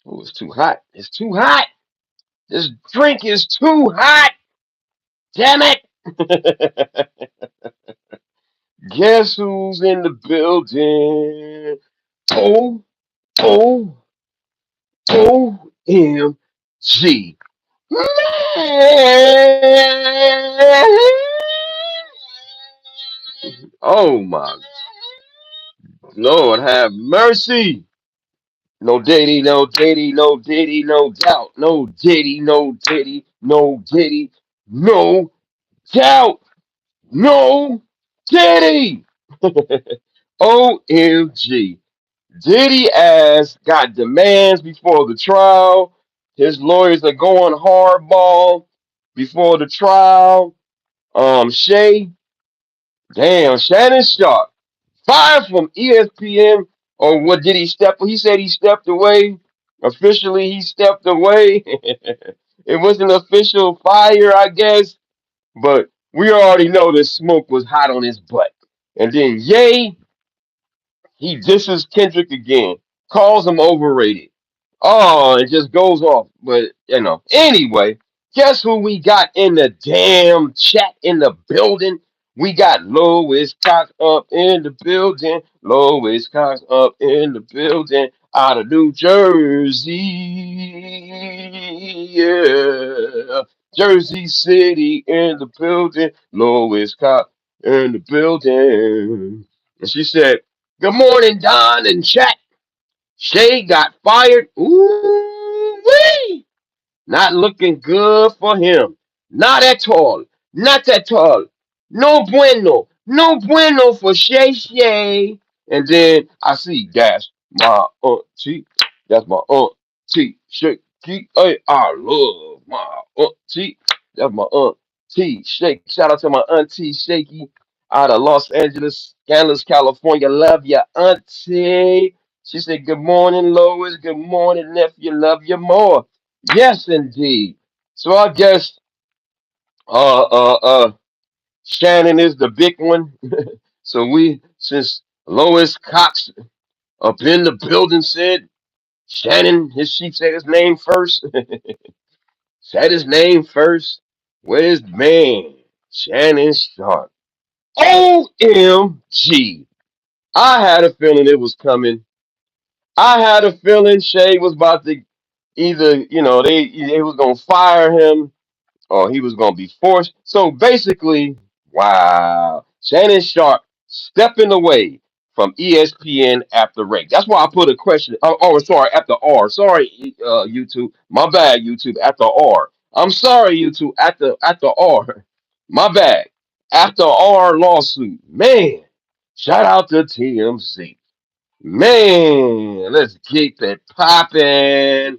Oh, it's too hot. It's too hot. This drink is too hot. Damn it. Guess who's in the building? O O OMG. Oh my Lord, have mercy. No Diddy, no Diddy, no Diddy, no doubt. No Diddy, no Diddy, no Diddy, no doubt. No Diddy. OMG. Diddy ass got demands before the trial. His lawyers are going hardball before the trial. Shay, damn, Shannon Sharpe fired from ESPN. Or what did he step? He said he stepped away. Officially, he stepped away. It was an official fire, I guess. But we already know the smoke was hot on his butt. And then Ye, he disses Kendrick again, calls him overrated. Oh, it just goes off. But anyway, guess who we got in the damn chat in the building? We got Lois Cox up in the building. Lois Cox up in the building out of New Jersey. Yeah. Jersey City in the building. Lois Cox in the building. And she said, "Good morning, Don and chat. Shay got fired. Ooh wee! Not looking good for him. Not at all. Not at all. No bueno. No bueno for Shay Shay." And then I see that's my auntie. That's my auntie. Shaky. Hey, I love my auntie. That's my auntie. Shake. Shout out to my auntie Shaky out of Los Angeles, California. Love your auntie. She said, "Good morning, Lois. Good morning, nephew. Love you more." Yes, indeed. So I guess uh uh uh Shannon is the big one. So since Lois Cox up in the building said Shannon, she said his name first. Said his name first. Where's man? Shannon Sharpe. OMG. I had a feeling it was coming. I had a feeling Shay was about to either, they was gonna fire him or he was going to be forced. So basically, wow, Shannon Sharpe stepping away from ESPN after Ray. That's why I put a question. Sorry, after R. Sorry, YouTube. My bad, YouTube. After R. I'm sorry, YouTube. After R. My bad. After R lawsuit, man. Shout out to TMZ. Man, let's keep it popping.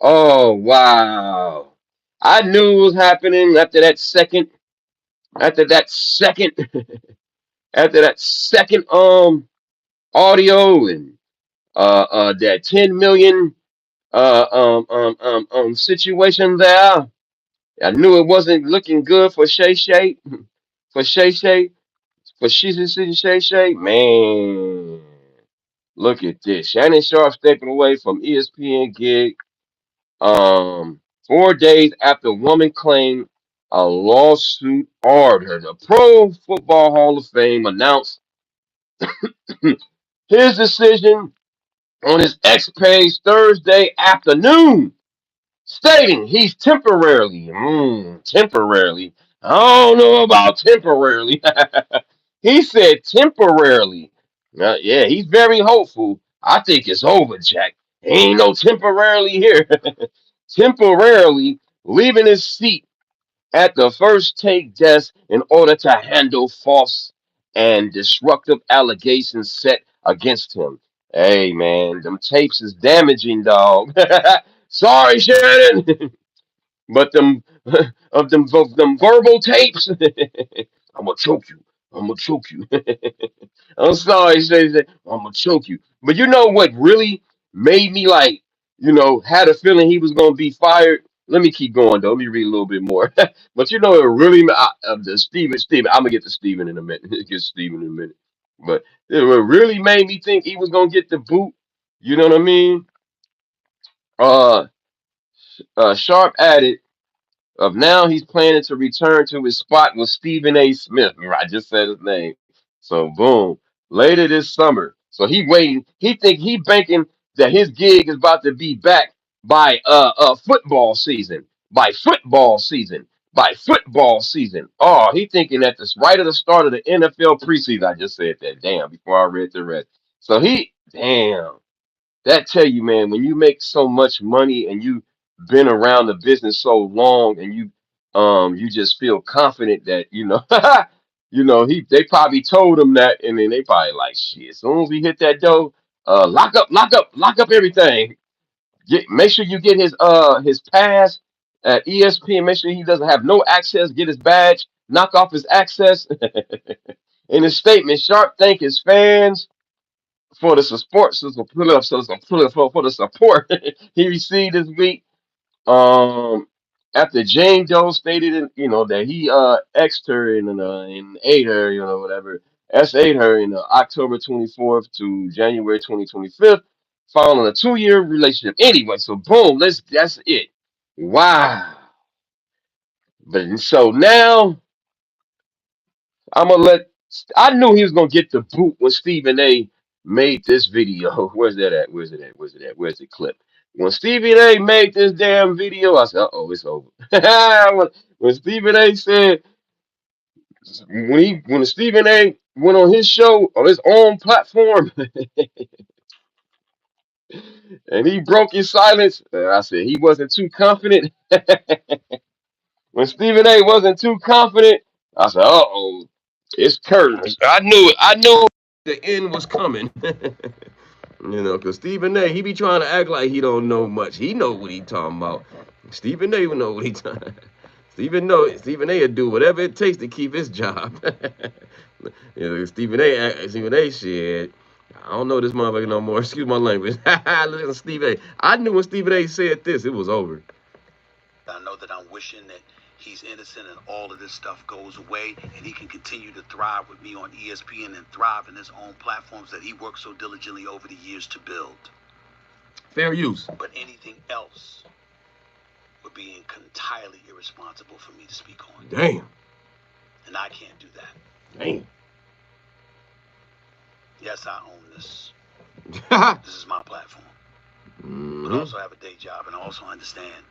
Oh wow. I knew it was happening after that second after that second audio and that 10 million situation there. I knew it wasn't looking good for Shay Shay for Shay Shay for Shay Shay. Man, look at this. Shannon Sharpe stepping away from ESPN gig. 4 days after woman claimed a lawsuit ordered her. The Pro Football Hall of Fame announced his decision on his X page Thursday afternoon, stating he's temporarily. I don't know about temporarily. He said temporarily. Yeah, he's very hopeful. I think it's over, Jack. Ain't no temporarily here. Temporarily leaving his seat at the first take desk in order to handle false and disruptive allegations set against him. Hey man, them tapes is damaging, dog. Sorry, Shannon, but them verbal tapes. I'm gonna choke you. I'm gonna choke you. I'm sorry, Shay. I'm gonna choke you. But you know what really made me like, had a feeling he was gonna be fired. Let me keep going though. Let me read a little bit more. But it really the Steven. I'm gonna get to Steven in a minute. Get Steven in a minute. But it really made me think he was gonna get the boot. You know what I mean? Uh, Sharp added of now he's planning to return to his spot with Stephen A. Smith. I just said his name. So boom, later this summer. So he waiting. He think he banking that his gig is about to be back by football season. By football season. By football season. Oh, he thinking that this right at the start of the NFL preseason. I just said that. Damn, before I read the rest. So he damn. That tell you, man, when you make so much money and you been around the business so long and you just feel confident that he they probably told him that and then they probably like shit. As soon as we hit that door, lock up everything. Make sure you get his pass at ESPN. Make sure he doesn't have no access. Get his badge. Knock off his access. In his statement, Sharp thanked his fans for the support, for the support he received this week. After Jane Doe stated, that he xed her and ate her, whatever, ate her in October 24th to January 2025, following a 2-year relationship. Anyway, so boom, that's it. Wow. But so now I'm gonna let. I knew he was gonna get the boot when Stephen A. made this video. Where's that at? Where's it at? Where's it at? Where's the clip? When Stephen A. made this damn video, I said, "Uh-oh, it's over." when Stephen A. said when Stephen A. went on his show on his own platform and he broke his silence, I said he wasn't too confident. When Stephen A. wasn't too confident, I said, "Uh-oh, it's curtains." I knew it. I knew the end was coming. Because Stephen A. he be trying to act like he don't know much. He know what he talking about. Stephen A. will know what he talking. Stephen A. will do whatever it takes to keep his job. Stephen A. shit. I don't know this motherfucker no more. Excuse my language. Look at Stephen A. I knew when Stephen A. said this, it was over. I know that I'm wishing that he's innocent and all of this stuff goes away and he can continue to thrive with me on ESPN and thrive in his own platforms that he worked so diligently over the years to build. Fair use. But anything else would be entirely irresponsible for me to speak on. Damn. And I can't do that. Damn. Yes, I own this. Mm-hmm. This is my platform. But also have a day job and also understand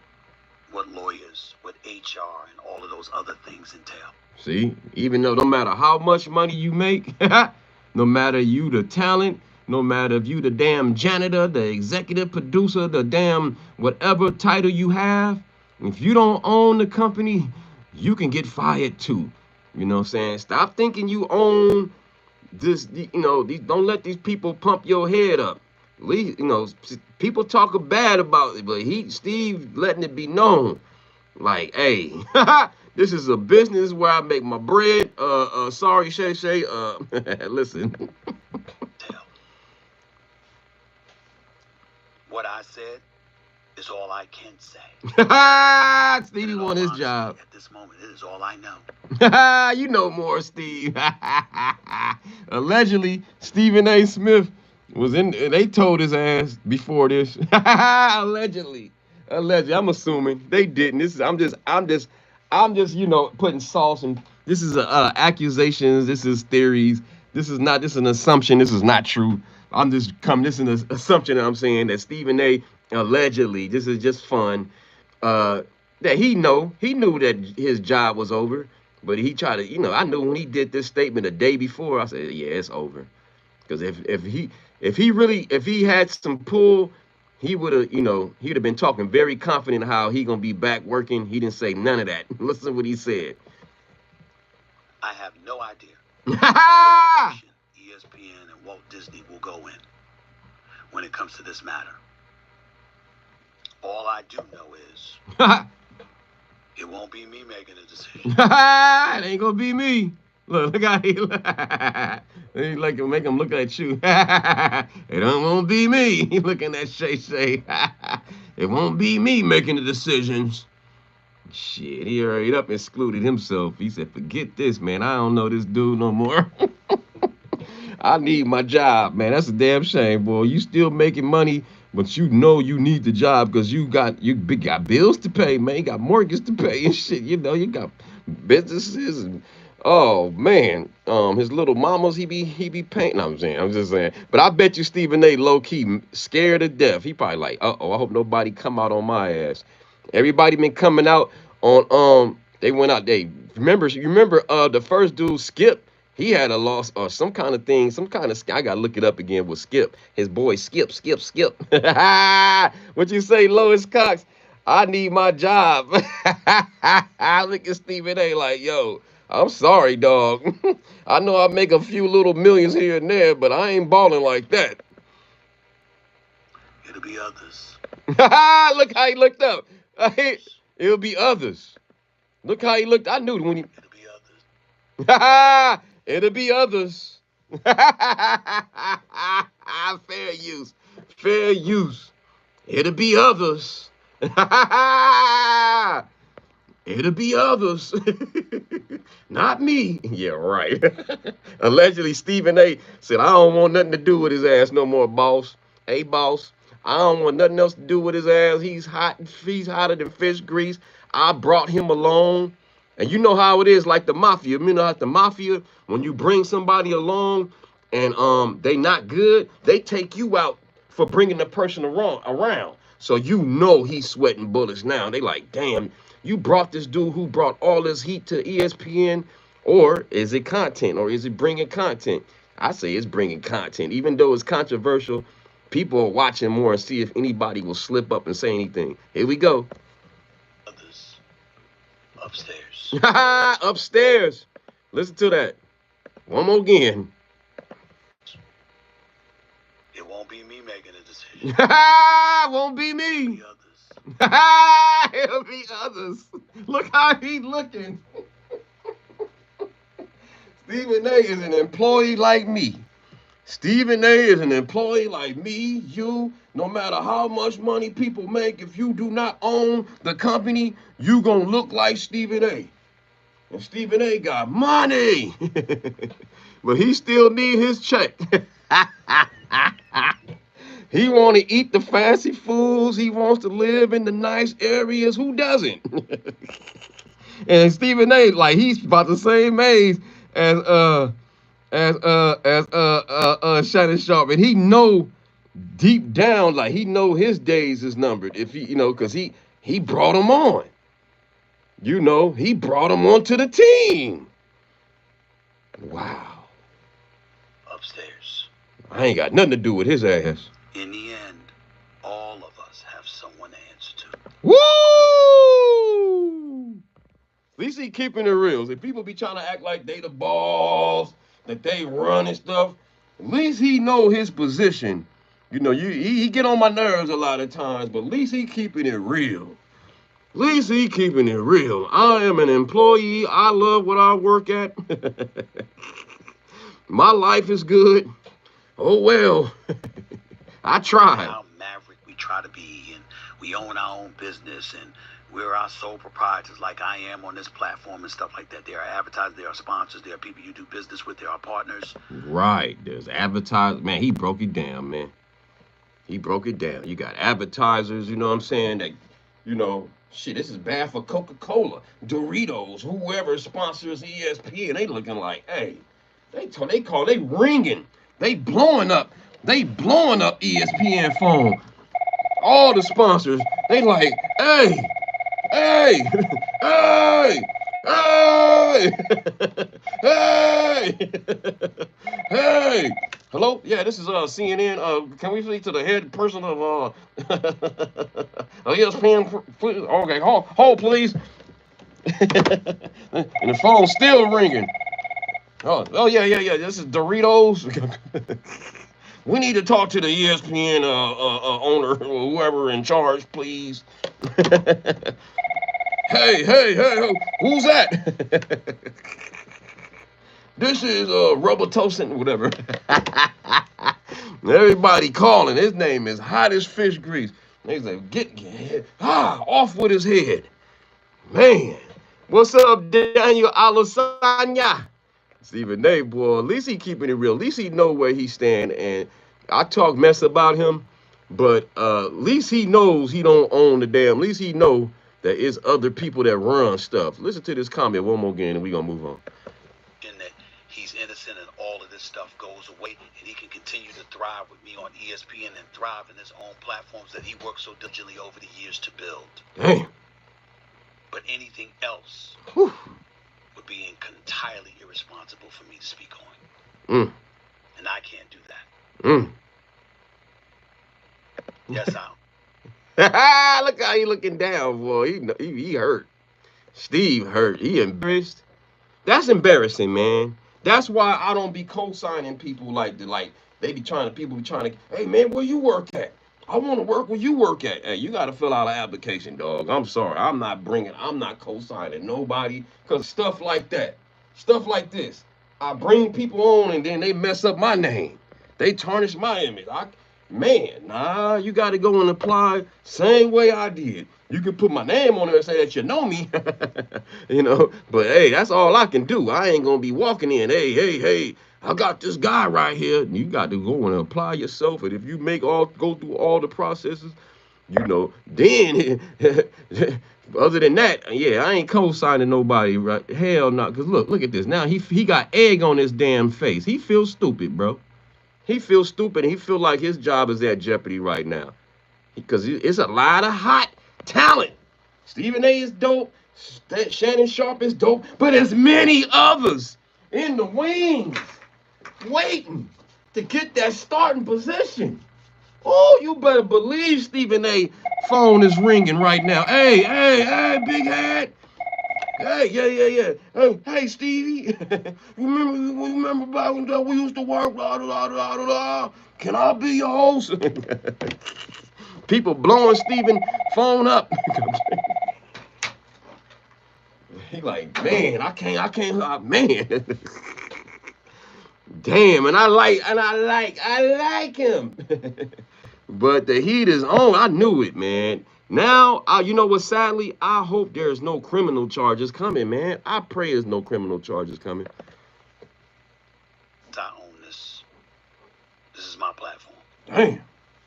what lawyers, what HR, and all of those other things entail. See, even though no matter how much money you make, no matter you the talent, no matter if you the damn janitor, the executive producer, the damn whatever title you have, if you don't own the company, you can get fired too. You know what I'm saying? Stop thinking you own this, don't let these people pump your head up. People talk bad about it, but Steve letting it be known, like, hey, this is a business where I make my bread. Sorry, Shay. Listen. What I said is all I can say. Stevie won his job. At this moment, it is all I know. You know more, Steve. Allegedly, Stephen A. Smith was in. They told his ass before this. Allegedly. I'm assuming they didn't. I'm just putting sauce and this is accusations. This is theories. This is an assumption. This is not true. This is an assumption that I'm saying that Stephen A. allegedly, this is just fun. That he knew that his job was over, but he tried to, I knew when he did this statement a day before, I said, yeah, it's over. Because if he had some pull, he would have, he'd have been talking very confident how he gonna be back working. He didn't say none of that. Listen to what he said. I have no idea. ESPN and Walt Disney will go in when it comes to this matter. All I do know is it won't be me making a decision. It ain't gonna be me. Look how he like to make him look at you. It won't be me. He looking at Shay. It won't be me making the decisions. Shit, he hurried up and excluded himself. He said, forget this, man. I don't know this dude no more. I need my job, man. That's a damn shame, boy. You still making money But you know you need the job because you got bills to pay, man. You got mortgage to pay and shit. You know you got businesses and oh man, his little mamas he be paying. No, I'm just saying. But I bet you Stephen A. low key scared to death. He probably like, I hope nobody come out on my ass. Everybody been coming out on they went out they remember you remember the first dude Skip. He had a loss or some kind of thing, some kind of I gotta look it up again with Skip. His boy Skip. What you say, Lois Cox? I need my job. I look at Stephen A like, yo, I'm sorry, dog. I know I make a few little millions here and there, but I ain't balling like that. It'll be others. Look how he looked up. It'll be others. Look how he looked. I knew when he. It'll be others. It'll be others. Fair use. Fair use. It'll be others. It'll be others. Not me. Yeah, right. Allegedly, Stephen A. said, I don't want nothing to do with his ass no more, boss. Hey, boss. I don't want nothing else to do with his ass. He's hot. He's hotter than fish grease. I brought him along. And you know how it is, like the mafia. You know how the mafia, when you bring somebody along and they not good, they take you out for bringing the person around. So you know he's sweating bullets now. They like, damn, you brought this dude who brought all this heat to ESPN, or is it content, or is it bringing content? I say it's bringing content, even though it's controversial. People are watching more and see if anybody will slip up and say anything. Here we go. Others. Upstairs. Upstairs. Listen to that. One more again. It won't be me making a decision. Won't be It'll me. be others. It'll be others. Look how he's looking. Stephen A is an employee like me. Stephen A is an employee like me, you. No matter how much money people make, if you do not own the company, you gonna look like Stephen A. And Stephen A got money, but he still need his check. He want to eat the fancy foods. He wants to live in the nice areas. Who doesn't? And Stephen A, like he's about the same age as Shannon Sharpe, and he know deep down, like he know his days is numbered. If he, because he brought him on. He brought him onto the team. Wow. Upstairs. I ain't got nothing to do with his ass. In the end, all of us have someone to answer to. Woo! At least he keeping it real. If people be trying to act like they the boss, that they run and stuff, at least he know his position. He get on my nerves a lot of times, but at least he keeping it real. At least he keeping it real. I am an employee. I love what I work at. My life is good. Oh well. I tried. How maverick we try to be, and we own our own business, and we're our sole proprietors, like I am on this platform and stuff like that. There are advertisers, there are sponsors, there are people you do business with, there are partners. Right. There's advertisers. Man, he broke it down, man. He broke it down. You got advertisers, you know what I'm saying? That, shit, this is bad for Coca-Cola, Doritos, whoever sponsors ESPN. They looking like, hey, they ringing. They blowing up ESPN phone. All the sponsors, they like, hey, hey, hey, hey, hey, hey. Hello? Yeah, this is CNN. Can we speak to the head person of ESPN? Okay, hold please. And the phone's still ringing. Oh yeah. This is Doritos. We need to talk to the ESPN owner or whoever in charge, please. Hey, who's that? This is Rubber Toastin', whatever. Everybody calling. His name is Hot as Fish Grease. They say, get off with his head. Man. What's up, Daniel Alasanya? Stephen A, boy, at least he keeping it real. At least he know where he stand. And I talk mess about him, But at least he knows he don't own the damn. At least he know that it's other people that run stuff. Listen to this comment one more again, and we gonna move on. That he's innocent and all of this stuff goes away and he can continue to thrive with me on ESPN and thrive in his own platforms that he worked so diligently over the years to build. Damn. But anything else Whew. would be entirely irresponsible for me to speak on. And I can't do that. Yes, I'll. Look how he looking down, boy. He hurt. Steve hurt. He embarrassed. That's embarrassing, man. That's why I don't be co-signing people like they be trying to people be trying to, hey man, where you work at? I want to work where you work at. Hey, you got to fill out an application, dog. I'm sorry. I'm not co-signing nobody because stuff like that, stuff like this. I bring people on and then they mess up my name. They tarnish my image. Nah, you got to go and apply same way I did. You can put my name on there and say that you know me, but hey, that's all I can do. I ain't going to be walking in, hey, I got this guy right here. You got to go and apply yourself. And if you go through all the processes, then other than that, yeah, I ain't co-signing nobody, right? Hell no. Because look at this. Now he got egg on his damn face. He feels stupid, bro. He feels stupid. He feel like his job is at jeopardy right now because it's a lot of hot talent. Stephen A is dope. Shannon Sharpe is dope. But there's many others in the wings waiting to get that starting position. Oh, you better believe Stephen A phone is ringing right now. Hey, big head. Hey, yeah. Hey, Stevie. remember back when we used to work? Blah, blah, blah, blah, blah. Can I be your host? People blowing Stephen phone up. He like, man, I can't, man. Damn, and I like him. But the heat is on. I knew it, man. Now, you know what? Sadly, I hope there's no criminal charges coming, man. I pray there's no criminal charges coming. I own this. This is my platform. Damn.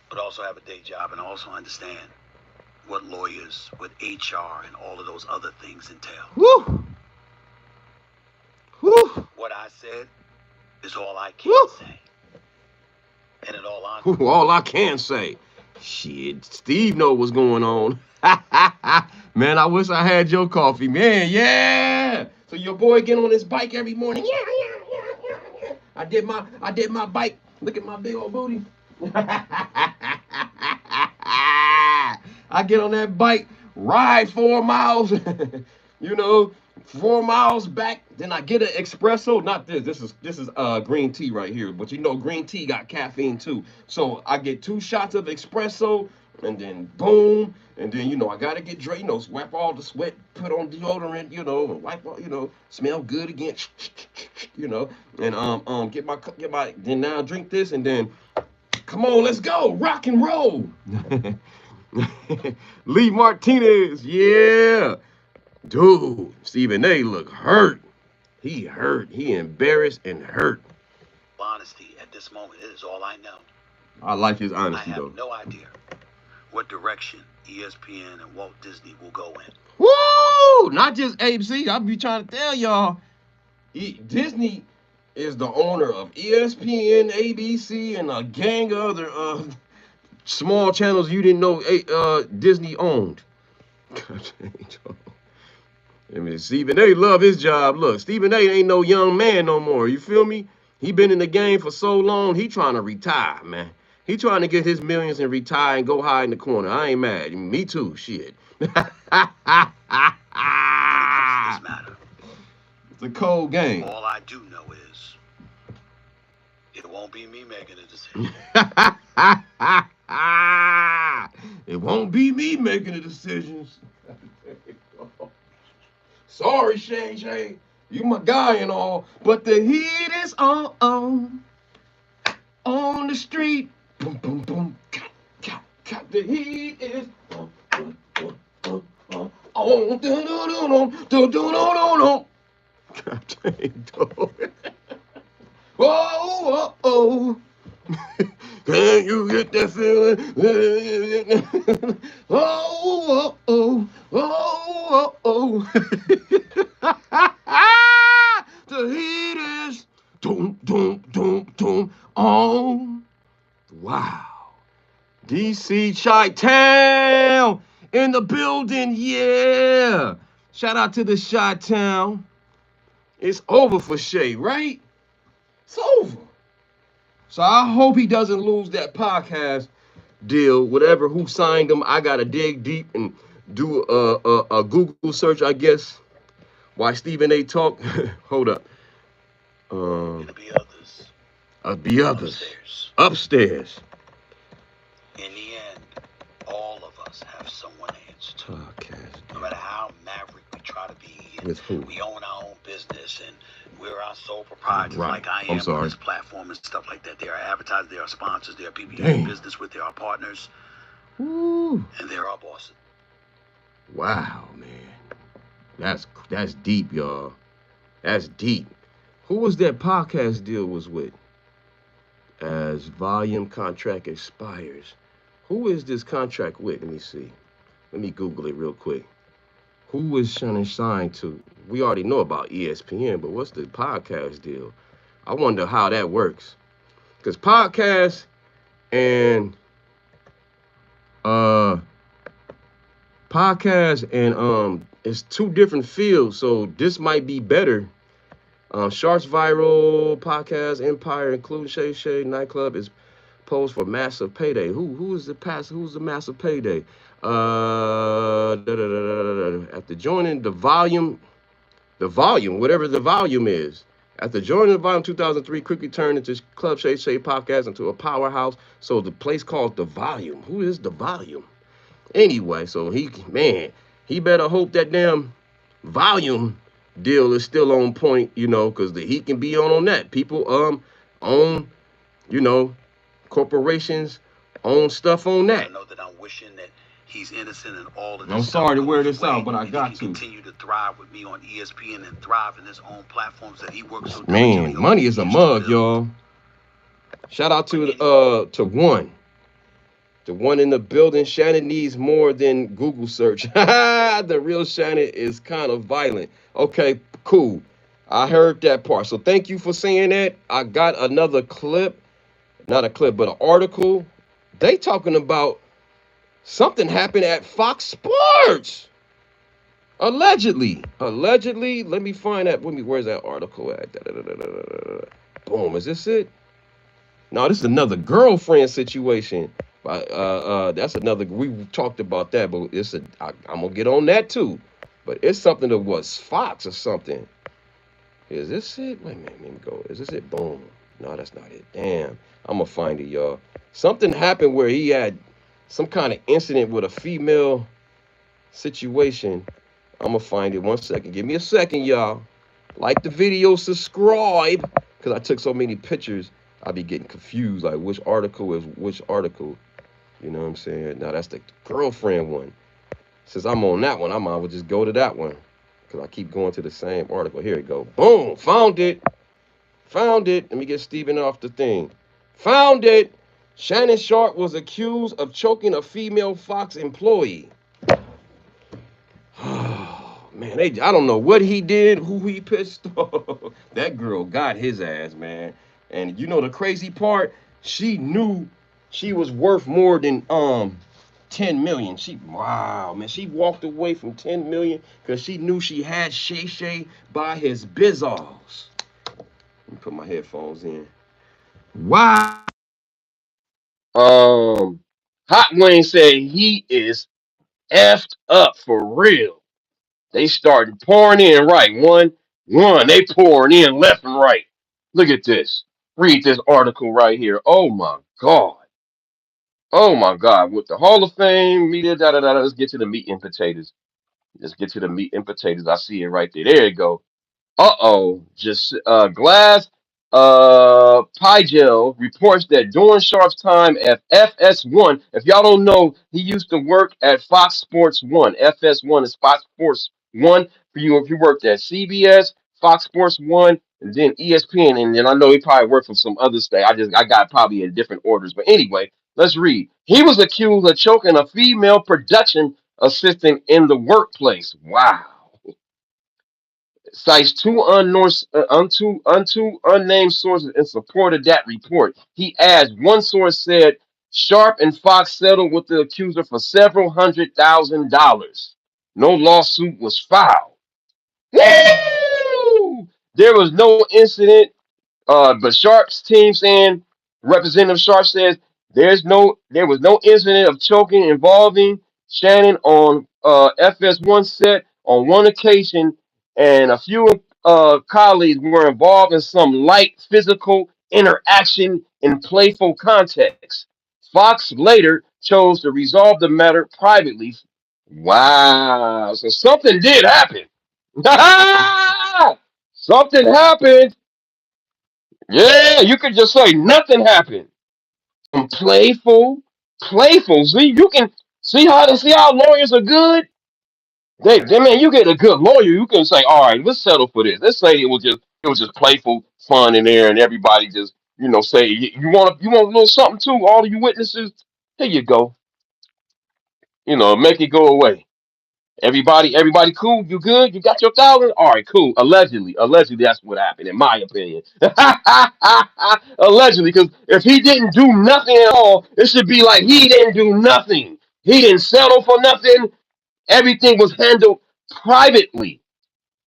But also have a day job and also understand what lawyers, what HR, and all of those other things entail. Woo. What I said is all I can say. And in all honesty, all I can say. Shit, Steve know what's going on. Man, I wish I had your coffee, man. Yeah. So your boy get on his bike every morning. Yeah. I did my bike. Look at my big old booty. I get on that bike, ride 4 miles, 4 miles back. Then I get an espresso. Not this. This is green tea right here. But green tea got caffeine too. So I get 2 shots of espresso, and then boom, and then I gotta get dressed. Wipe all the sweat, put on deodorant. Wipe all. Smell good again. And get my. Then now drink this, and then come on, let's go, rock and roll. Lee Martinez, yeah. Dude, Stephen A look hurt. He hurt. He embarrassed and hurt. Honesty, at this moment, it is all I know. I like his honesty, though. I have no idea what direction ESPN and Walt Disney will go in. Woo! Not just ABC. I be trying to tell y'all. Disney is the owner of ESPN, ABC, and a gang of other small channels you didn't know Disney owned. I mean, Stephen A love his job. Look, Stephen A ain't no young man no more. You feel me? He been in the game for so long. He trying to retire, man. He trying to get his millions and retire and go hide in the corner. I ain't mad. Me too. Shit. It's a cold game. All I do know is it won't be me making a decision. It won't be me making the decisions. Sorry, Shay. You my guy and all, but the heat is on the street. Boom, boom, boom. The heat is on. God dang, dog. Oh. Can you get that feeling? Oh, oh, oh, oh, oh. The heat is doom, doom, doom, doom on. Wow. DC Chi Town in the building, yeah. Shout out to the Chi Town. It's over for Shay, right? It's over. So I hope he doesn't lose that podcast deal. Whatever who signed him, I gotta dig deep and do a Google search, I guess. Why Stephen A. talk? Hold up. It'll Um, be others be others upstairs. upstairs. In the end, all of us have someone to answer to. Podcast No matter how maverick we try to be, and with who? we own our own business, and we're our sole proprietors, Right. like I I'm am on sorry. this platform and stuff like that. There are advertisers, there are sponsors, there are people you do Damn. business with, there are partners, Woo. and there are bosses. Wow, man. That's deep, y'all. That's deep. Who was that podcast deal was with? As volume contract expires. Who is this contract with? Let me see. Let me Google it real quick. Who is Shannon signed to? We already know about ESPN, but what's the podcast deal? I wonder how that works. Because podcast and uh it's two different fields, so this might be better. Sharp's viral podcast empire, including Shay nightclub, is posed for massive payday. Who's the massive payday? After joining the volume, whatever the volume is. After joining the volume 2003, quickly turned into Club Shay podcast into a powerhouse. So the place called the volume. Who is the volume? Anyway, so he better hope that damn volume deal is still on point, because he can be on that. People own, you know, corporations own stuff on I that. know that I'm wishing that he's innocent and all of this I'm stuff sorry to wear goes this away, out, but I and got he to. can continue to thrive with me on ESPN and thrive in his own platforms that he works so diligently Man, over money the is a years to mug, build. y'all. Shout out to one. The one in the building. Shannon needs more than Google search. The real Shannon is kind of violent. Okay, cool. I heard that part. So thank you for saying that. I got another clip. Not a clip, but an article. They talking about something happened at Fox Sports. Allegedly. Allegedly. Let me find that. Where's that article at? Boom. Is this it? No, this is another girlfriend situation. That's another. We talked about that, but I'm gonna get on that too. But it's something that was Fox or something. Is this it? Wait a minute, let me go. Is this it? Boom. No, that's not it. Damn. I'm gonna find it, y'all. Something happened where he had some kind of incident with a female situation. I'm gonna find it. 1 second. Give me a second, y'all. Like the video, subscribe, because I took so many pictures. I be getting confused, like which article is which article. You know what I'm saying? Now that's the girlfriend one. Since I'm on that one, I might as well just go to that one. Because I keep going to the same article. Here we go. Boom. Found it. Found it. Let me get Steven off the thing. Found it. Shannon Sharpe was accused of choking a female Fox employee. Man, I don't know what he did, who he pissed off. That girl got his ass, man. And you know the crazy part? She knew she was worth more than 10 million. Wow, man. She walked away from 10 million because she knew she had Shay by his bizzles. Let me put my headphones in. Wow. Hot Wayne said he is effed up for real. They started pouring in right. One, they pouring in left and right. Look at this. Read this article right here. Oh my God. Oh my God. With the Hall of Fame, media, da da da. Let's get to the meat and potatoes. Let's get to the meat and potatoes. I see it right there. There you go. Just Glass Pygel reports that during Sharp's time at FS1, if y'all don't know, he used to work at Fox Sports One. FS1 is Fox Sports One for you if you worked at CBS, Fox Sports One, and then ESPN, and then I know he probably worked for some other state. I got probably in different orders. But anyway, let's read. He was accused of choking a female production assistant in the workplace. Wow. Cites two unknown, unnamed sources in support of that report. He adds one source said Sharp and Fox settled with the accuser for several $100,000. No lawsuit was filed. Woo! There was no incident, but Sharp's team saying Representative Sharp says there was no incident of choking involving Shannon on FS1 set on one occasion, and a few colleagues were involved in some light physical interaction in playful context. Fox later chose to resolve the matter privately. Wow, so something did happen. Something happened. Yeah, you could just say nothing happened. Some playful. See, you can see how lawyers are good. They man, you get a good lawyer, you can say, all right, let's settle for this. Let's say it was just playful fun in there, and everybody just say you want a little something too. All of you witnesses, here you go. Make it go away. Everybody cool? You good? You got your 1,000? All right, cool. Allegedly, that's what happened, in my opinion. Allegedly, because if he didn't do nothing at all, it should be like he didn't do nothing. He didn't settle for nothing. Everything was handled privately.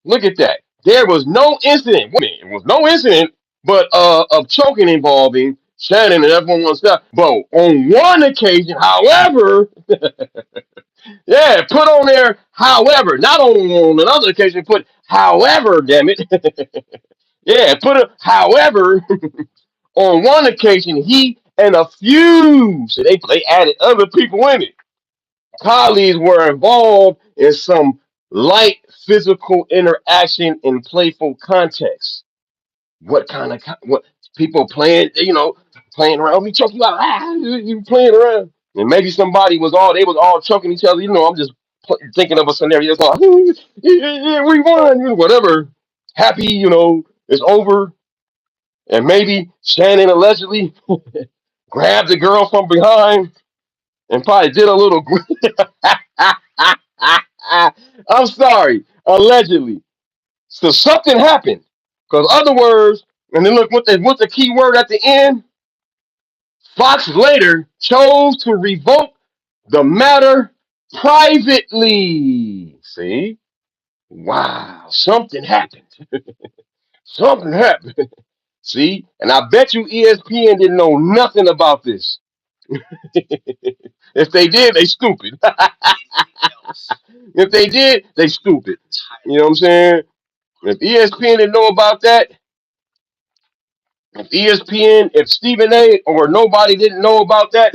Look at that. There was no incident. Wait a minute, it was no incident, but of choking involving Shannon and everyone was there. But on one occasion, however, yeah, put on there, however, not on another occasion, put however, damn it. Yeah, put it, however, on one occasion, he and a few, so they added other people in it. Colleagues were involved in some light physical interaction in playful context. What kind of what people playing? Playing around. We choking you out. You playing around, and maybe somebody was all they was all choking each other. I'm just thinking of a scenario. It's like, yeah, we won. Whatever. Happy. It's over. And maybe Shannon allegedly grabbed the girl from behind and probably did a little. I'm sorry, allegedly. So something happened. Because other words, and then look what the key word at the end. Fox later chose to revoke the matter privately. See? Wow, something happened. Something happened. See? And I bet you ESPN didn't know nothing about this. If they did, they stupid. If they did, they stupid. You know what I'm saying? If ESPN didn't know about that, if ESPN, if Stephen A. or nobody didn't know about that,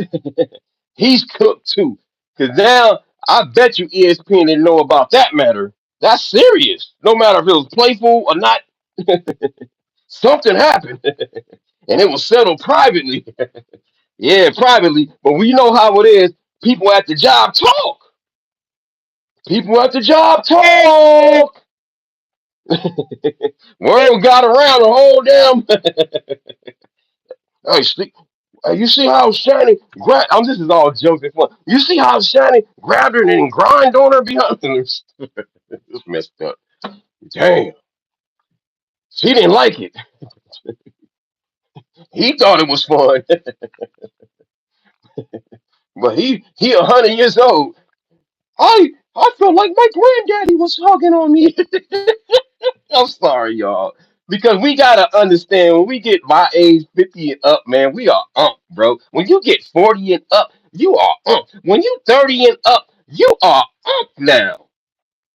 he's cooked too. Because now I bet you ESPN didn't know about that matter. That's serious. No matter if it was playful or not, something happened. And it was settled privately. Yeah, privately. But we know how it is. People at the job talk. People at the job talk. Word got around the whole damn. Hey, you see how Shannon grabbed? This is all jokes and fun. You see how Shannon grabbed her and then grind on her behind? It's messed up. Damn, she didn't like it. He thought it was fun, but he 100 years old. I felt like my granddaddy was hugging on me. I'm sorry, y'all. Because we gotta understand when we get my age, 50 and up, man, we are bro. When you get 40 and up, you are When you 30 and up, you are now.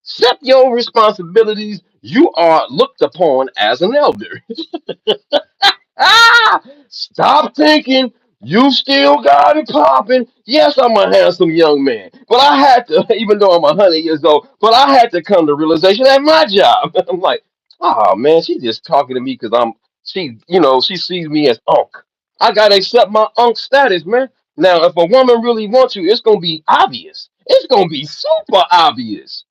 Accept your responsibilities. You are looked upon as an elder. Ah, stop thinking you still got it popping. Yes, I'm a handsome young man, but I had to, even though I'm 100 years old, but I had to come to realization at my job. I'm like, oh man, she just talking to me because she sees me as unk. I gotta accept my unk status, man. Now, if a woman really wants you, it's gonna be obvious. It's gonna be super obvious,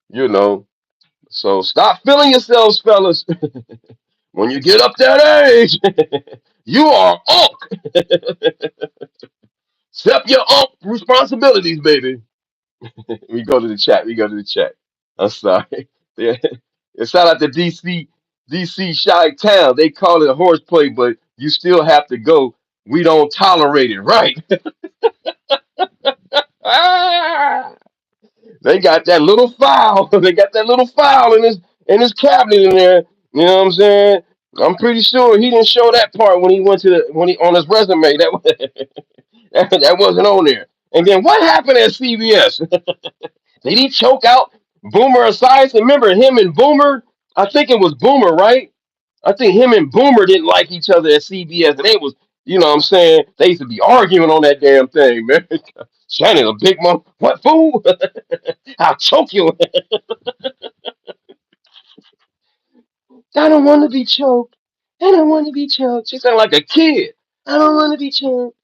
you know. So stop feeling yourselves, fellas. When you get up that age, you are unk. Accept your unk responsibilities, baby. We go to the chat. We go to the chat. I'm sorry. Yeah. And shout out to DC Shy Town. They call it a horseplay, but you still have to go. We don't tolerate it, right? Ah! They got that little file. They got that little file in his cabinet in there. You know what I'm saying? I'm pretty sure he didn't show that part when he went to the when he on his resume. That wasn't on there. And then what happened at CBS? Did he choke out Boomer Esiason? Remember him and Boomer? I think it was Boomer, right? I think him and Boomer didn't like each other at CBS, and they was, you know what I'm saying? They used to be arguing on that damn thing, man. Shannon, a big mom. What fool? I'll choke you. I don't want to be choked. I don't want to be choked. She sounded like a kid. I don't want to be choked.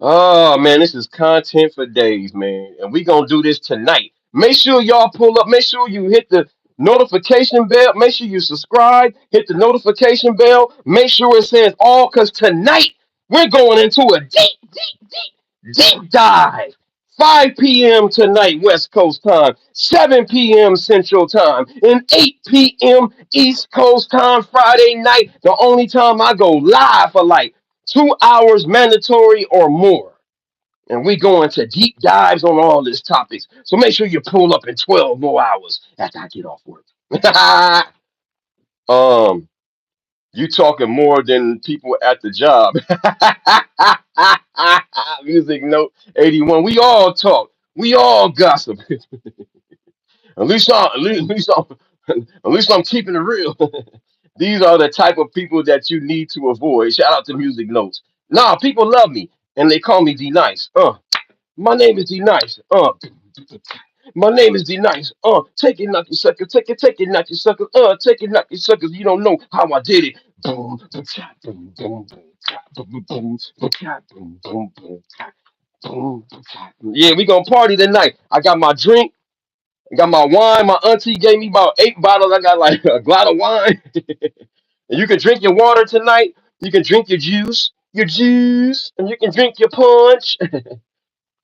Oh man, this is content for days, man. And we gonna do this tonight. Make sure y'all pull up. Make sure you hit the notification bell. Make sure you subscribe. Hit the notification bell. Make sure it says all, cause tonight we're going into a deep dive. 5 p.m. tonight, West Coast time, 7 p.m. Central time, and 8 p.m. East Coast time, Friday night. The only time I go live for like 2 hours mandatory or more. And we go into deep dives on all these topics. So make sure you pull up in 12 more hours after I get off work. um, you talking more than people at the job. Music note 81. We all talk. We all gossip. At least I'm keeping it real. These are the type of people that you need to avoid. Shout out to Music Notes. Nah, people love me and they call me D Nice. My name is D Nice. My name is D Nice. Take it, knock you sucker. Take it, knock you sucker. Take it, knock you suckers. You don't know how I did it. Boom, boom, cha, boom, boom, boom, cha, boom, boom, boom, boom, cha, boom, boom, boom, cha, boom, boom, cha. Yeah, we gonna party tonight. I got my drink. I got my wine. My auntie gave me about 8 bottles. I got like a glass of wine. And you can drink your water tonight. You can drink your juice, and you can drink your punch.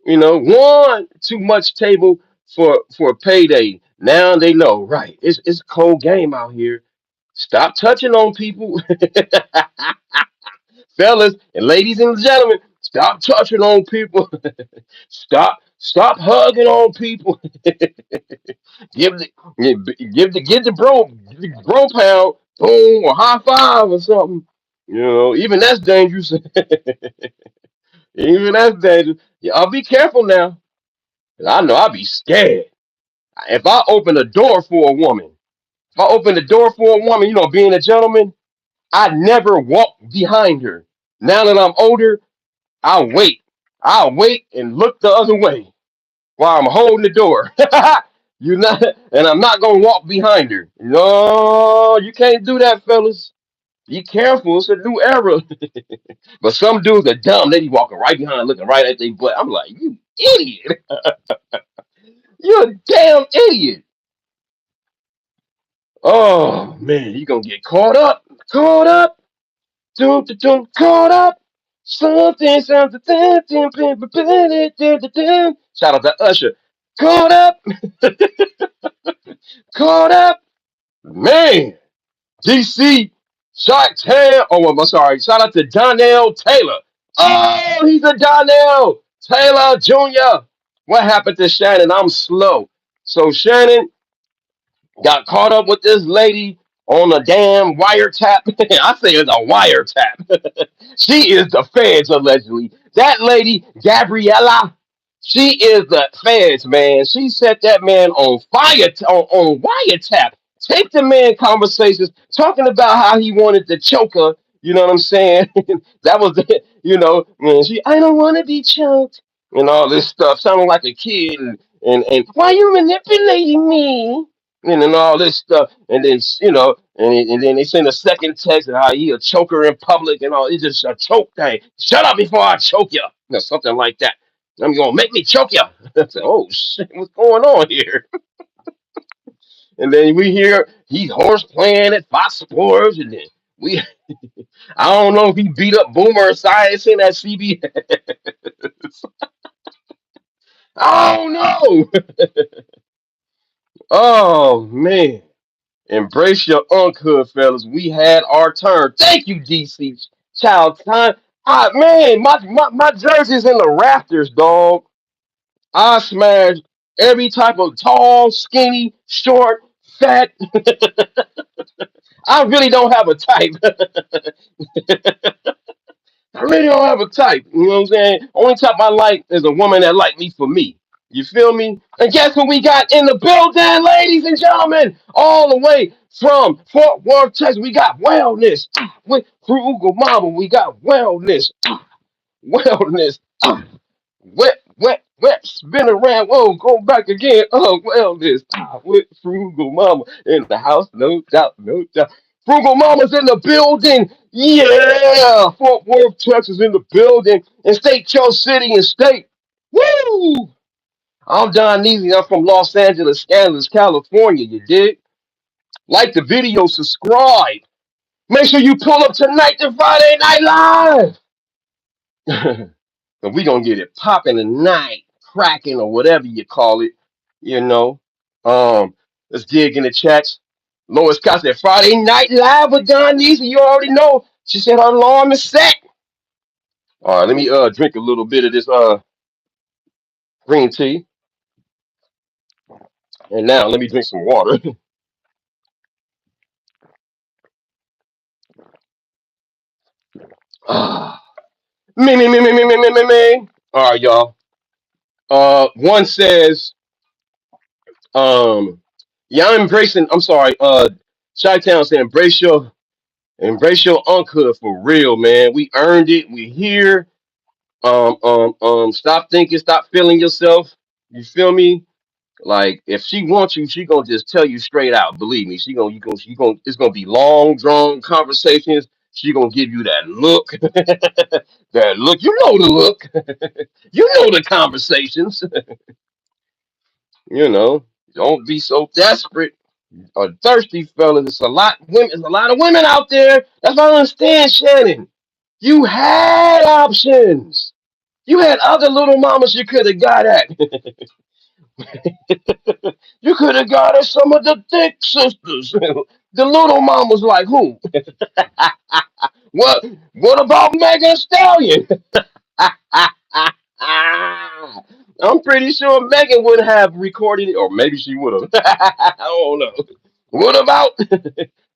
You know, one too much table for payday. Now they know, right? It's a cold game out here. Stop touching on people, fellas and ladies and gentlemen. Stop touching on people. Stop hugging on people. give the give the bro pound, boom, or high five or something. You know, even that's dangerous. Even that's dangerous. Yeah, I'll be careful now. 'Cause I know I'll be scared. If I open a door for a woman, if I open the door for a woman, you know, being a gentleman, I never walk behind her. Now that I'm older, I'll wait. I'll wait and look the other way while I'm holding the door. You not, and I'm not gonna walk behind her. No, you can't do that, fellas. Be careful. It's a new era. But some dudes are dumb. They be walking right behind, looking right at their butt. I'm like, you idiot. You're a damn idiot. Oh man, you gonna get caught up. Caught up. Doom, doom, doom, caught up. Something. Shout out to Usher. Caught up. Caught up. Man. DC Shark Tail. Oh, I'm sorry. Shout out to Donnell Taylor. Oh, he's a Donnell Taylor Jr. What happened to Shannon? I'm slow. So Shannon got caught up with this lady on a damn wiretap. I say it's a wiretap. She is the feds, allegedly. That lady, Gabriella, she is the feds, man. She set that man on fire, on wiretap. Take the man conversations, talking about how he wanted to choke her. You know what I'm saying? That was the, man, I don't want to be choked. And all this stuff, sounding like a kid. And why you manipulating me? And all this stuff, and then and then they send a second text and how he a choker in public and all. It's just a choke thing. Shut up before I choke you, something like that. I'm gonna make me choke you. I said, oh shit, what's going on here? And then we hear he's horse playing at Fox Sports, and then we I don't know if he beat up Boomer Esiason at CBS. I don't know. Oh man. Embrace your unchood, fellas. We had our turn. Thank you, DC. Child time. Ah, man, my jersey's in the rafters, dog. I smash every type of tall, skinny, short, fat. I really don't have a type. I really don't have a type. You know what I'm saying? Only type I like is a woman that like me for me. You feel me? And guess what we got in the building, ladies and gentlemen? All the way from Fort Worth, Texas, we got wellness. With Frugal Mama, we got wellness. Wellness. Wet, spin around. Whoa, go back again. Oh, wellness. With Frugal Mama in the house, no doubt, no doubt. Frugal Mama's in the building. Yeah. Fort Worth, Texas in the building. And State Your City and State. Woo! I'm Don Neasy. I'm from Los Angeles, California. You dig? Like the video, subscribe. Make sure you pull up tonight to Friday Night Live. And we gonna get it popping tonight, cracking or whatever you call it. You know. Um, let's dig in the chats. Lois Scott said Friday Night Live with Don Neasy. You already know. She said her alarm is set. All right, let me drink a little bit of this green tea, and now let me drink some water. Ah, me. All right, y'all. One says, um, yeah, I'm embracing. I'm sorry. Chi Town said embrace your unclehood for real, man. We earned it. We here. Stop thinking. Stop feeling yourself. You feel me? Like if she wants you, she gonna just tell you straight out. Believe me, she gonna you gonna she gonna it's gonna be long drawn conversations. She gonna give you that look, that look. You know the look. You know the conversations. You know, don't be so desperate or thirsty, fellas. It's a lot women. There's a lot of women out there. That's what I understand, Shannon. You had options. You had other little mamas you could have got at. You could have got at some of the thick sisters. The little mamas like who? What? What about Megan Stallion? I'm pretty sure Megan would have recorded it, or maybe she would have. I don't know. What about?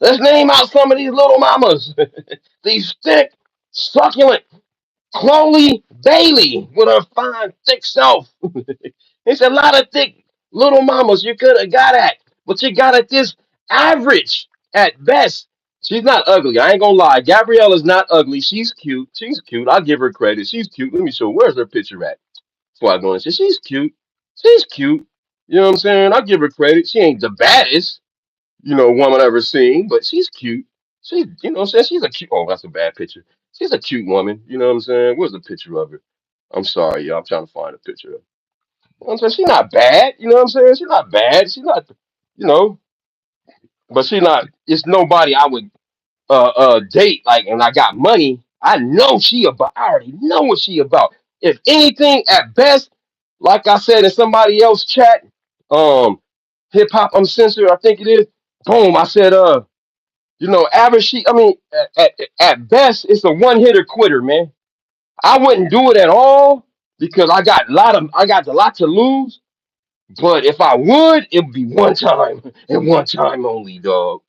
Let's name out some of these little mamas. These thick, succulent Chloe Bailey with her fine, thick self. It's a lot of thick little mamas you could have got at, but you got at this average at best. She's not ugly. I ain't gonna lie. Gabrielle is not ugly. She's cute. She's cute. I'll give her credit. She's cute. Let me show. Where's her picture at? Before I go and say she's cute. She's cute. You know what I'm saying? I'll give her credit. She ain't the baddest, woman I've ever seen, but she's cute. She's, what I'm saying? She's a cute. Oh, that's a bad picture. She's a cute woman. You know what I'm saying? Where's the picture of her? I'm sorry, y'all. I'm trying to find a picture of her. You know what I'm saying? She's not bad. You know what I'm saying? She's not bad. She's not, you know, but she not. It's nobody I would date like, and I got money. I know she about. I already know what she about. If anything, at best, like I said in somebody else chat, um, hip hop uncensored. I think it is. Boom. I said, average. I mean, at best, it's a one hitter quitter, man. I wouldn't do it at all because I got a lot to lose. But if I would, it would be one time and one time only, dog.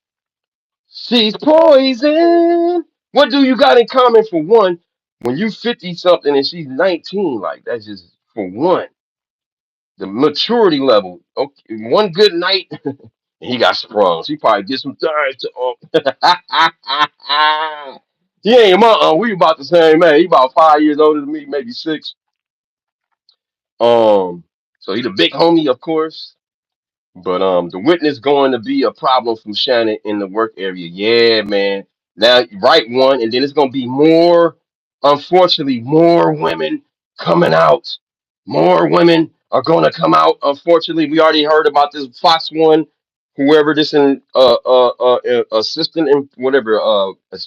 She's poison. What do you got in common for one when you 50 something and she's 19? Like that's just for one. The maturity level. Okay, one good night and he got sprung. She probably did some things to He ain't my we about the same man. He about 5 years older than me, maybe six. Um, so he the big homie, of course. But the witness going to be a problem from Shannon in the work area. Yeah, man. Now write one, and then it's gonna be more. Unfortunately, more women coming out. More women are gonna come out. Unfortunately, we already heard about this Fox one whoever this in assistant and whatever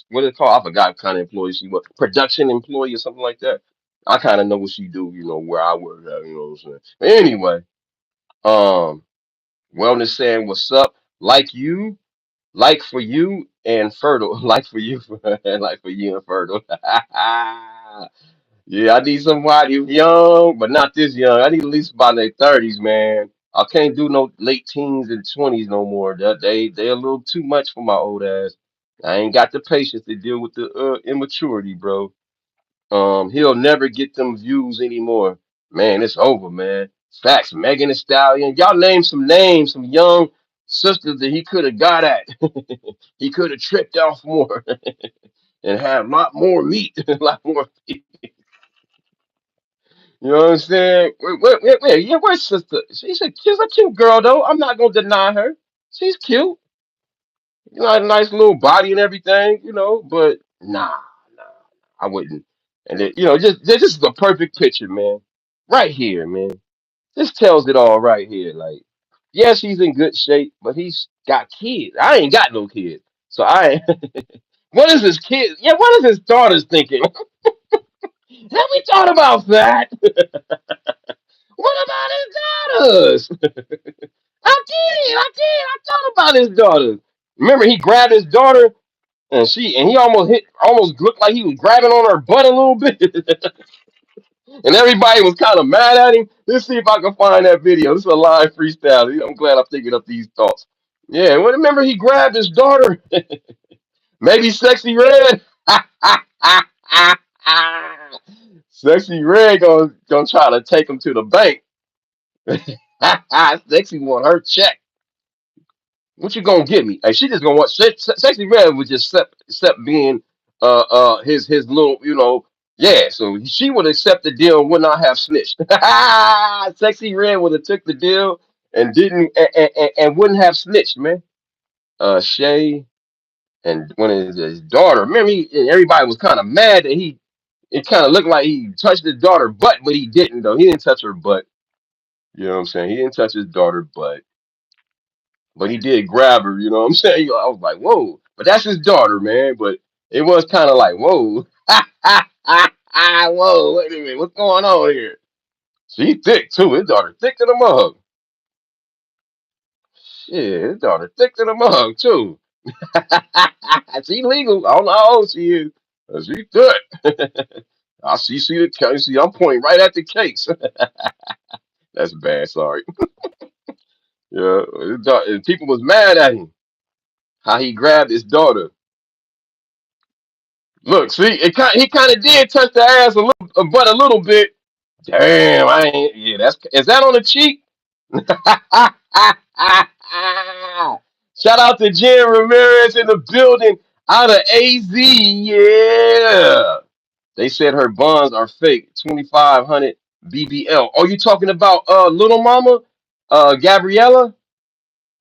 what it called, I forgot what kind of employee she was, production employee or something like that. I kind of know what she do, where I work at, you know what I'm saying. But anyway, um, wellness saying what's up, like you, like for you and fertile, like for you, like for you and fertile. Yeah, I need somebody who's young, but not this young. I need at least about in their 30s, man. I can't do no late teens and 20s no more. They a little too much for my old ass. I ain't got the patience to deal with the immaturity, bro. He'll never get them views anymore. Man, it's over, man. Facts, Megan Thee Stallion. Y'all name some names, some young sisters that he could have got at. He could have tripped off more and had a lot more meat, a lot more. You know what I'm saying? Yeah, where's sister? She's a cute girl though. I'm not gonna deny her. She's cute. A nice little body and everything. But nah, I wouldn't. And then, just this is the perfect picture, man. Right here, man. This tells it all right here. Like, yes, he's in good shape, but he's got kids. I ain't got no kids, so I. What is his kid? Yeah, what is his daughter's thinking? Have we thought about that? What about his daughters? I thought about his daughters. Remember, he grabbed his daughter, and he almost looked like he was grabbing on her butt a little bit, and everybody was kind of mad at him. Let's see if I can find that video. This is a live freestyle. I'm glad I'm thinking up these thoughts. Yeah, well, remember he grabbed his daughter, maybe Sexy Red. Sexy Red gonna try to take him to the bank. Sexy want her check. What you gonna get me? Hey, she just gonna want Sexy Red would just accept being his little, yeah. So she would accept the deal and would not have snitched. Sexy Red would have took the deal and didn't and wouldn't have snitched, man. Shay and when his daughter, remember everybody was kind of mad that it kind of looked like he touched his daughter's butt, but he didn't though. He didn't touch her butt. You know what I'm saying? He didn't touch his daughter's butt. But he did grab her, you know what I'm saying? I was like, whoa. But that's his daughter, man. But it was kind of like, whoa. Whoa, wait a minute. What's going on here? She thick, too. His daughter thick to the mug. Shit, his daughter thick to the mug, too. She legal. I don't know how old she is. But she thick. I see the case. See, I'm pointing right at the case. That's bad, sorry. Yeah, and people was mad at him. How he grabbed his daughter. Look, see, he kind of did touch the ass but a little bit. Damn, I ain't. Yeah, is that on the cheek? Shout out to Jen Ramirez in the building out of AZ. Yeah, they said her bonds are fake. 2,500 BBL. Oh, you talking about little mama, Gabriella?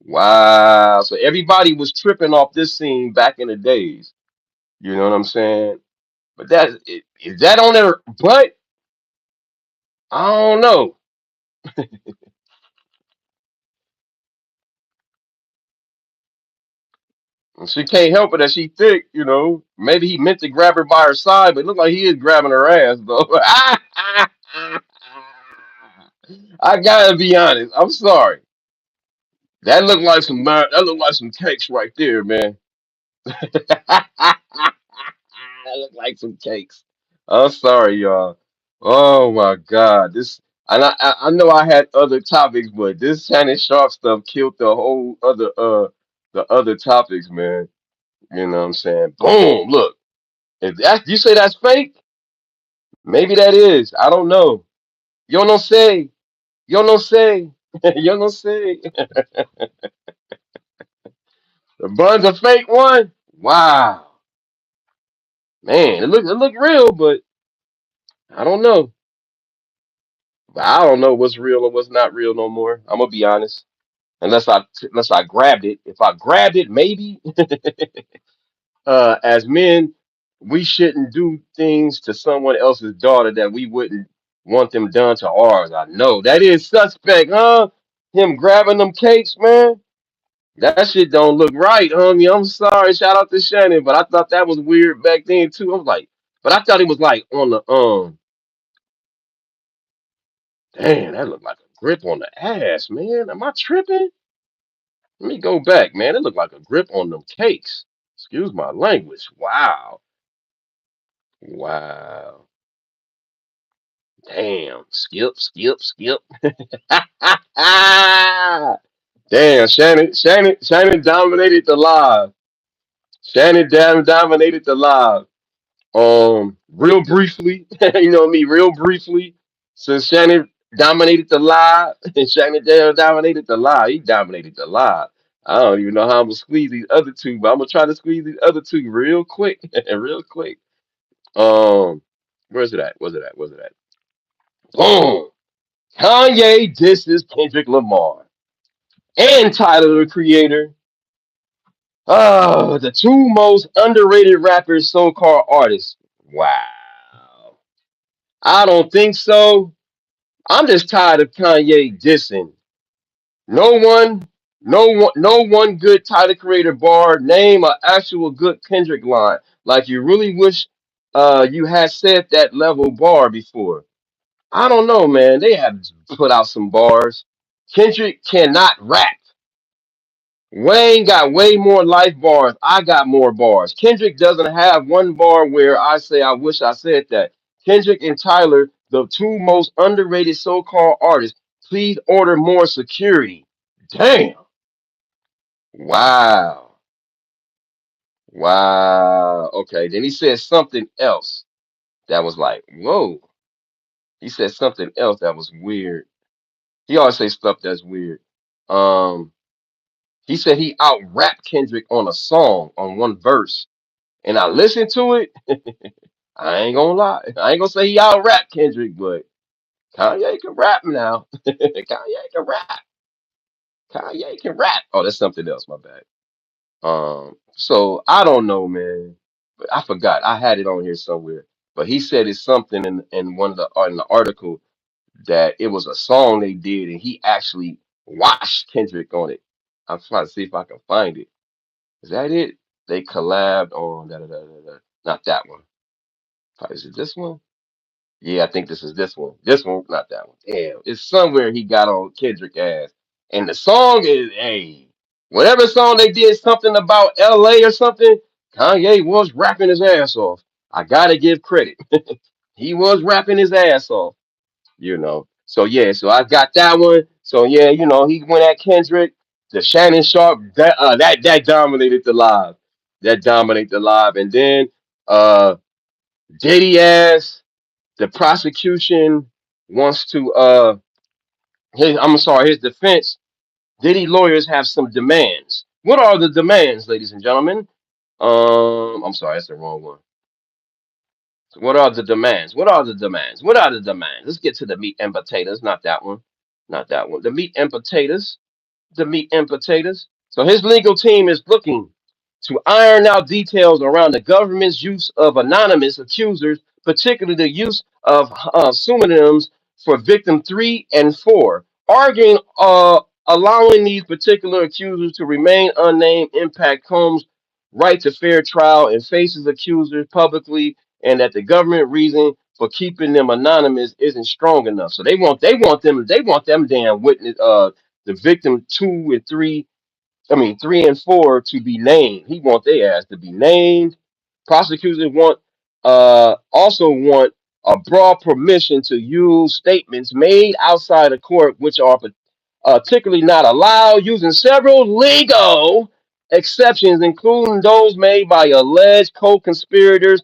Wow. So everybody was tripping off this scene back in the days. You know what I'm saying? But is that on their butt? I don't know. And she can't help it that she thick. Maybe he meant to grab her by her side, but it looked like he is grabbing her ass though. I gotta be honest. I'm sorry. That looked like some cakes right there, man. That looked like some cakes. I'm sorry, y'all. Oh my God. I know I had other topics, but this Shannon Sharpe stuff killed the other topics, man. You know what I'm saying? Boom, look. If that you say that's fake, maybe that is. I don't know. Yo no say. Yo no say. Yo no say. The bun's a fake one. Wow. Man, it look real, but I don't know. But I don't know what's real and what's not real no more. I'm gonna be honest. Unless I grabbed it. If I grabbed it, maybe. As men, we shouldn't do things to someone else's daughter that we wouldn't want them done to ours. I know that is suspect, huh? Him grabbing them cakes, man. That shit don't look right, homie. I'm sorry. Shout out to Shannon, but I thought that was weird back then too. I was like, but I thought it was like on the damn, that looked like a grip on the ass, man. Am I tripping? Let me go back, man. It looked like a grip on them cakes. Excuse my language. Wow. Wow. Damn. Skip, skip, skip. Damn, Shannon dominated the live. Shannon damn dominated the live. Real briefly, you know me, real briefly, since Shannon dominated the live, and Shannon damn dominated the live, he dominated the live. I don't even know how I'm gonna squeeze these other two, but I'm gonna try to squeeze these other two real quick, real quick. Um, where's it at? Where's it at? Where's it at? Boom! Kanye disses Kendrick Lamar and Tyler the Creator. The two most underrated rappers, so-called artists. Wow. I don't think so. I'm just tired of Kanye dissing. No one, no one good Tyler Creator bar. Name an actual good Kendrick line. Like you really wish you had said that level bar before. I don't know, man. They have put out some bars. Kendrick cannot rap. Wayne got way more life bars. I got more bars. Kendrick doesn't have one bar where I say, I wish I said that. Kendrick and Tyler, the two most underrated so called artists, please order more security. Damn. Wow. Wow. Okay. Then he said something else that was like, whoa. He said something else that was weird. He always say stuff that's weird. Um, he said he out rapped Kendrick on a song on one verse. And I listened to it. I ain't gonna lie. I ain't gonna say he out rap Kendrick, but Kanye can rap now. Kanye can rap. Kanye can rap. Oh, that's something else. My bad. So I don't know, man. But I forgot. I had it on here somewhere. But he said it's something in one of the in the article that it was a song they did, and he actually watched Kendrick on it. I'm trying to see if I can find it. Is that it? They collabed on not that one. Is it this one? Yeah, I think this is this one. This one, not that one. Damn, it's somewhere he got on Kendrick ass. And the song is, hey, whatever song they did something about LA or something, Kanye was rapping his ass off. I gotta give credit. He was rapping his ass off, you know. So yeah, so I got that one. So yeah, he went at Kendrick. The Shannon Sharpe, that dominated the live. That dominated the live. And then uh Diddy ass. The prosecution wants to I'm sorry, his defense, Diddy lawyers have some demands. What are the demands, ladies and gentlemen? I'm sorry, that's the wrong one. So what are the demands? What are the demands? What are the demands? Let's get to the meat and potatoes, not that one. Not that one. The meat and potatoes. The meat and potatoes. So his legal team is looking to iron out details around the government's use of anonymous accusers, particularly the use of pseudonyms for victim 3 and 4, arguing allowing these particular accusers to remain unnamed impact Combs' right to fair trial and faces accusers publicly, and that the government reason for keeping them anonymous isn't strong enough. So they want them damn witness the victim 2 and 3, I mean 3 and 4 to be named. He want their ass to be named. Prosecutors also want a broad permission to use statements made outside of court, which are particularly not allowed, using several legal exceptions, including those made by alleged co-conspirators,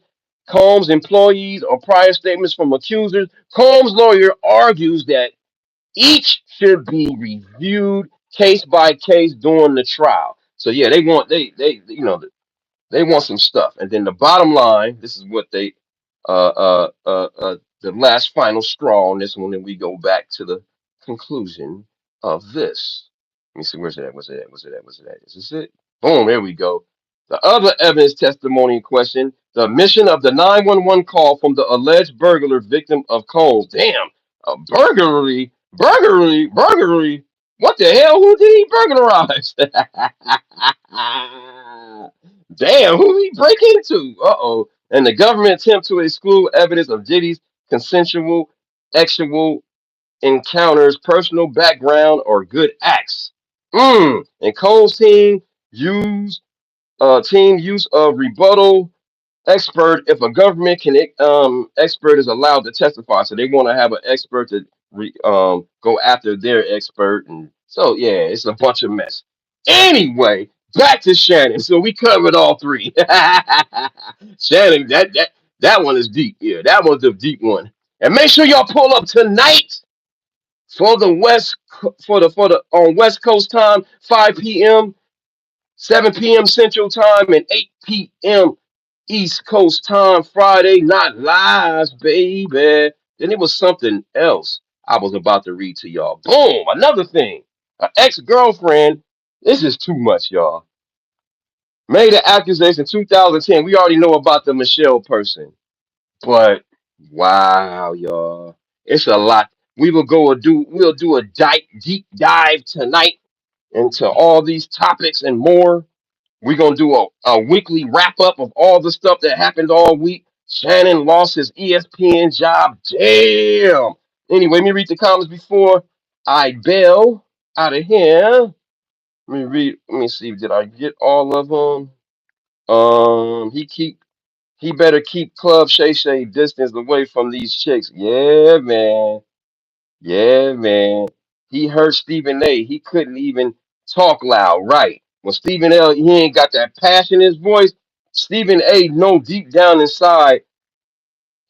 Combs employees, or prior statements from accusers. Combs' lawyer argues that each should be reviewed case by case during the trial. So yeah, they want some stuff. And then the bottom line, this is what they the last final straw on this one, and we go back to the conclusion of this. Let me see, where's it at? Where's it at? Where's it at? Where's it at? Is this it? Boom, there we go. The other evidence testimony in question, the mission of the 911 call from the alleged burglar victim of Combs. Damn, a burglary. What the hell? Who did he burglarize? Damn, who did he break into? Uh-oh. And the government attempt to exclude evidence of Diddy's consensual sexual encounters, personal background, or good acts. And Cole's team use of rebuttal expert if a government can expert is allowed to testify. So they want to have an expert to go after their expert, and so yeah, it's a bunch of mess. Anyway, back to Shannon. So we covered all three. Shannon, that one is deep. Yeah, that one's the deep one. And make sure y'all pull up tonight for the for the on West Coast time, 5 p.m., 7 p.m. Central Time, and 8 p.m. East Coast Time Friday. Not live, baby. Then it was something else I was about to read to y'all. Boom, another thing. An ex-girlfriend, this is too much, y'all. Made an accusation in 2010. We already know about the Michelle person. But wow, y'all. It's a lot. We'll do a deep dive tonight into all these topics and more. We're gonna do a weekly wrap up of all the stuff that happened all week. Shannon lost his ESPN job. Damn. Anyway, let me read the comments before I bail out of here. Let me read. Let me see. Did I get all of them? He better keep Club Shay distance away from these chicks. Yeah, man. Yeah, man. He hurt Stephen A. He couldn't even talk loud, right? When Stephen L. He ain't got that passion in his voice. Stephen A. know deep down inside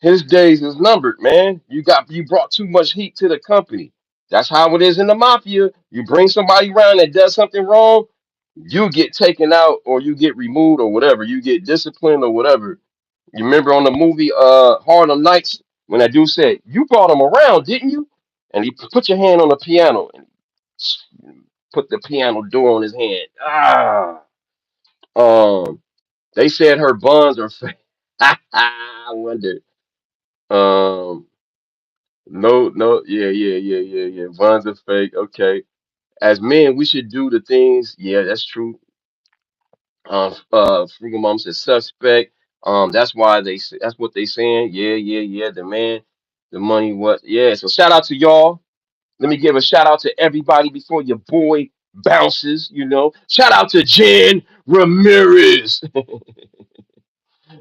his days is numbered, man. You brought too much heat to the company. That's how it is in the mafia. You bring somebody around that does something wrong, you get taken out or you get removed or whatever. You get disciplined or whatever. You remember on the movie Harlem Nights when that dude said, "You brought him around, didn't you?" And he put your hand on the piano and put the piano door on his hand. Um, they said her buns are fake. I wonder. Um, no, yeah. Buns are fake. Okay. As men, we should do the things. Yeah, that's true. Freaking mom said suspect. That's why that's what they saying. Yeah. The man, the money, what? Yeah. So shout out to y'all. Let me give a shout out to everybody before your boy bounces. Shout out to Jen Ramirez.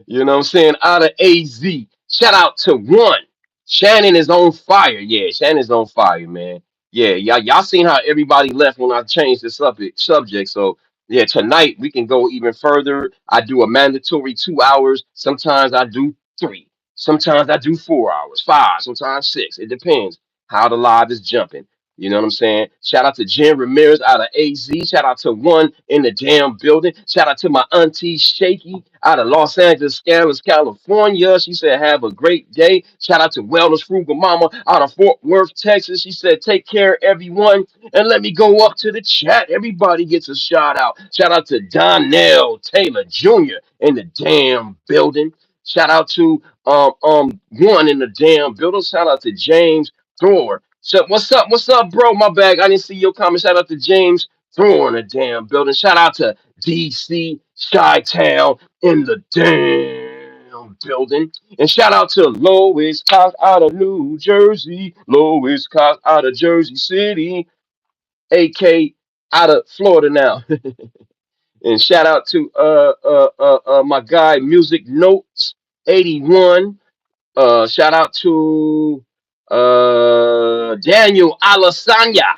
You know what I'm saying? Out of AZ. Shout out to one. Shannon is on fire. Yeah, Shannon's on fire, man. Yeah, y'all seen how everybody left when I changed the subject. So yeah, tonight we can go even further. I do a mandatory 2 hours. Sometimes I do three. Sometimes I do 4 hours, five, sometimes six. It depends how the live is jumping. You know what I'm saying? Shout out to Jen Ramirez out of AZ. Shout out to one in the damn building. Shout out to my auntie Shaky out of Los Angeles, Scammers, California. She said, have a great day. Shout out to Wellness Frugal Mama out of Fort Worth, Texas. She said, take care, everyone. And let me go up to the chat. Everybody gets a shout out. Shout out to Donnell Taylor Jr. in the damn building. Shout out to one in the damn building. Shout out to James Thor. So what's up, bro? My bag. I didn't see your comment. Shout out to James Thor in the damn building. Shout out to DC Chi Town in the damn building. And shout out to Lois Cox out of New Jersey. Lois Cox out of Jersey City. AK out of Florida now. And shout out to my guy Music Notes 81. Shout out to Daniel Alasanya.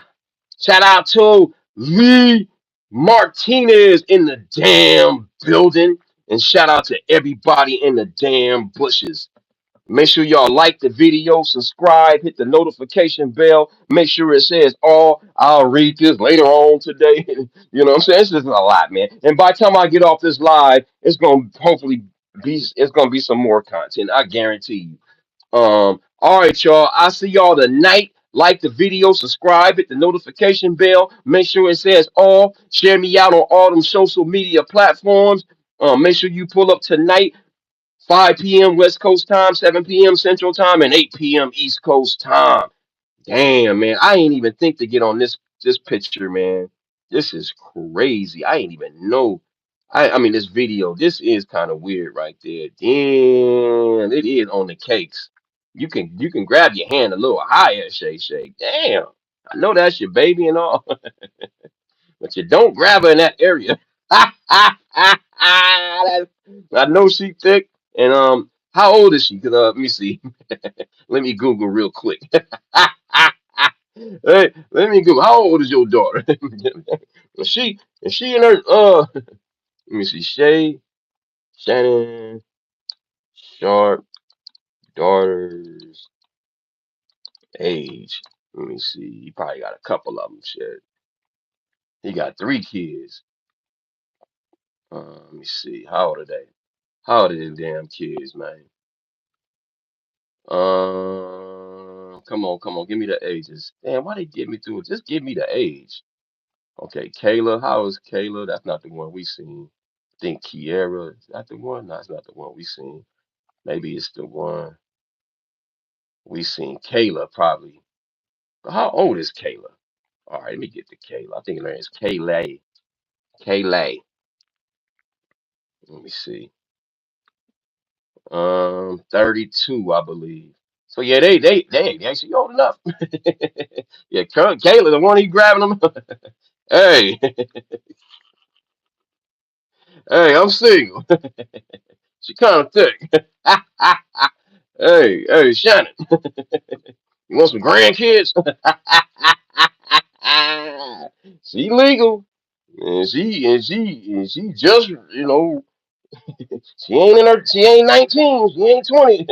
Shout out to Lee Martinez in the damn building. And shout out to everybody in the damn bushes. Make sure y'all like the video, subscribe, hit the notification bell. Make sure it says all. I'll read this later on today. You know what I'm saying? It's just a lot, man. And by the time I get off this live, it's gonna be some more content. I guarantee you. All right, y'all. I'll see y'all tonight. Like the video, subscribe, hit the notification bell. Make sure it says all. Share me out on all them social media platforms. Make sure you pull up tonight. 5 p.m. West Coast time, 7 p.m. Central time, and 8 p.m. East Coast time. Damn, man. I ain't even think to get on this this picture, man. This is crazy. I ain't even know. I mean, this video. This is kind of weird right there. Damn, it is on the cakes. You can grab your hand a little higher, Shay Shay. Damn, I know that's your baby and all, but you don't grab her in that area. I know she thick. And how old is she? Cause let me see. Let me Google real quick. Hey, let me Google. How old is your daughter? Is she in her let me see. Shannon Sharp daughter's age. Let me see. He probably got a couple of them. Shit. He got three kids. Let me see. How old are they? How old are them damn kids, man? Come on, give me the ages. Damn, why they get me through it? Just give me the age. Okay, Kayla, how is Kayla? That's not the one we seen. I think Kiera, is that the one? No, it's not the one we seen. Maybe it's the one we seen. Kayla, probably. But how old is Kayla? All right, let me get to Kayla. I think her name is Kayla. Kayla. Let me see. 32, I believe. So yeah, they actually old enough. Yeah, Kayla, the one he grabbing them. Hey, hey, I'm single. She kind of thick. Hey, Shannon, you want some grandkids? She legal, and she just she ain't 19, she ain't 20.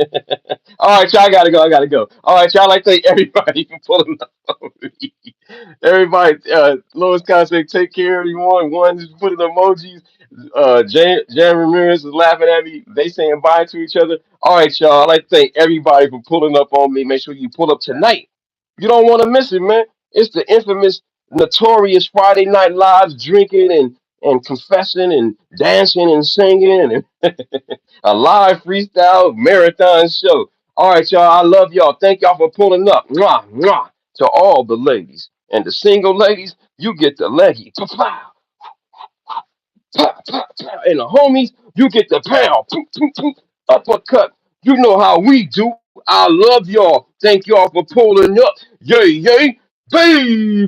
All right, y'all, I gotta go. All right, y'all, I thank everybody for pulling up on me. Everybody, Lois Concept, take care, everyone. One just putting emojis. Jan Ramirez is laughing at me. They saying bye to each other. All right, y'all. I'd like to thank everybody for pulling up on me. Make sure you pull up tonight. You don't want to miss it, man. It's the infamous, notorious Friday Night Lives, drinking and confessing and dancing and singing and a live freestyle marathon show. All right, y'all. I love y'all. Thank y'all for pulling up. Mwah, mwah. To all the ladies and the single ladies, you get the leggy. Pow, pow, pow, pow. And the homies, you get the pound. Poop, poop, poop, uppercut. You know how we do. I love y'all. Thank y'all for pulling up. Yay, yay, baby.